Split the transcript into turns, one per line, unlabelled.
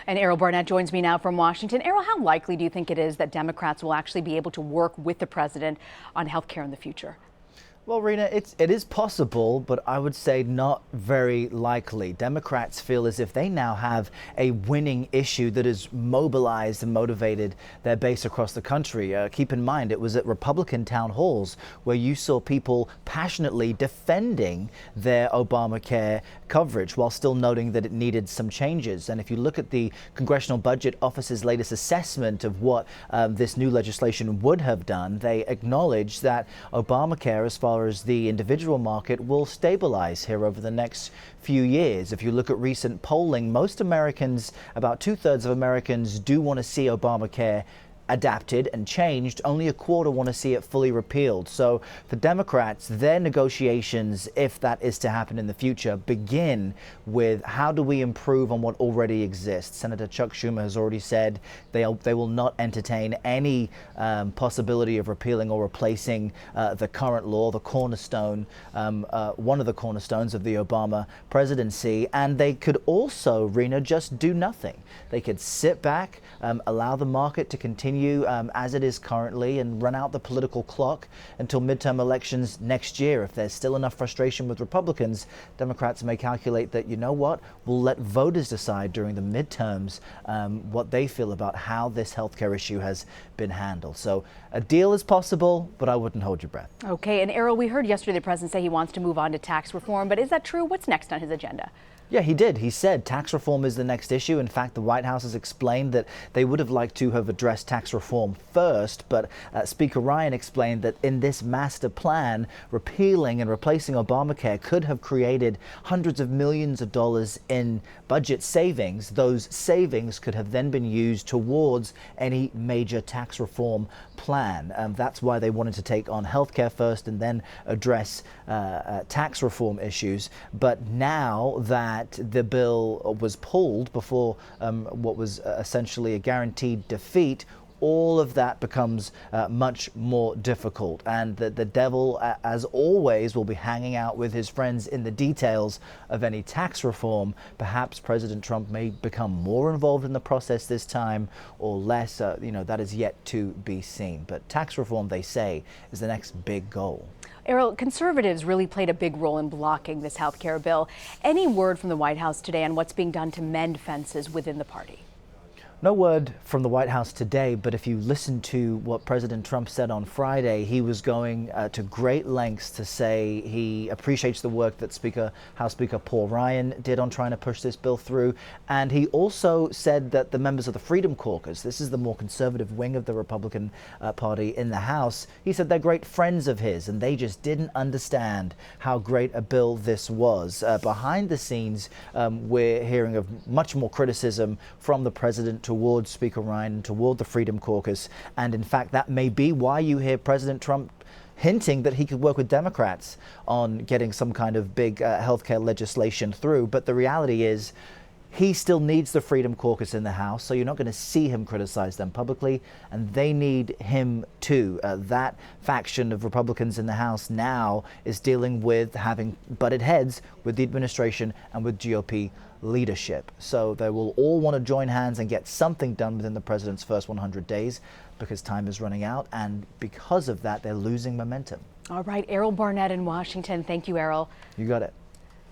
And Errol Barnett joins me now from Washington. Errol, how likely do you think it is that Democrats will actually be able to work with the president on health care in the future?
Well, Rena, it is possible, but I would say not very likely. Democrats feel as if they now have a winning issue that has mobilized and motivated their base across the country. Keep in mind, it was at Republican town halls where you saw people passionately defending their Obamacare coverage while still noting that it needed some changes. And if you look at the Congressional Budget Office's latest assessment of what this new legislation would have done, they acknowledge that Obamacare, as far as the individual market, will stabilize here over the next few years. If you look at recent polling, most Americans, about 2/3 of Americans, do want to see Obamacare adapted and changed. Only a quarter want to see it fully repealed. So for Democrats, their negotiations, if that is to happen in the future, begin with how do we improve on what already exists. Senator Chuck Schumer has already said they will not entertain any possibility of repealing or replacing the current law, the cornerstone, one of the cornerstones of the Obama presidency. And they could also, Rena, just do nothing. They could sit back, allow the market to continue as it is currently and run out the political clock until midterm elections next year. If there's still enough frustration with Republicans, Democrats may calculate that, you know what, we'll let voters decide during the midterms what they feel about how this healthcare issue has been handled. So a deal is possible, but I wouldn't hold your breath.
Okay, and Errol, we heard yesterday the president say he wants to move on to tax reform, but is that true? What's next on his agenda?
Yeah, he did. He said tax reform is the next issue. In fact, the White House has explained that they would have liked to have addressed tax reform first, but Speaker Ryan explained that in this master plan, repealing and replacing Obamacare could have created hundreds of millions of dollars in budget savings. Those savings could have then been used towards any major tax reform plan. That's why they wanted to take on healthcare first and then address tax reform issues. But now that the bill was pulled before what was essentially a guaranteed defeat, all of that becomes much more difficult. And the devil, as always, will be hanging out with his friends in the details of any tax reform. Perhaps President Trump may become more involved in the process this time or less. That is yet to be seen. But tax reform, they say, is the next big goal.
Errol, conservatives really played a big role in blocking this health care bill. Any word from the White House today on what's being done to mend fences within the party?
No word from the White House today, but if you listen to what President Trump said on Friday, he was going to great lengths to say he appreciates the work that House Speaker Paul Ryan did on trying to push this bill through. And he also said that the members of the Freedom Caucus, this is the more conservative wing of the Republican Party in the House, he said they're great friends of his and they just didn't understand how great a bill this was. Behind the scenes, we're hearing of much more criticism from the president towards Speaker Ryan and toward the Freedom Caucus. And in fact, that may be why you hear President Trump hinting that he could work with Democrats on getting some kind of big healthcare legislation through. But the reality is, he still needs the Freedom Caucus in the House, so you're not going to see him criticize them publicly, and they need him too. That faction of Republicans in the House now is dealing with having butted heads with the administration and with GOP leadership. So they will all want to join hands and get something done within the president's first 100 days because time is running out, and because of that, they're losing momentum.
All right, Errol Barnett in Washington. Thank you, Errol.
You got it.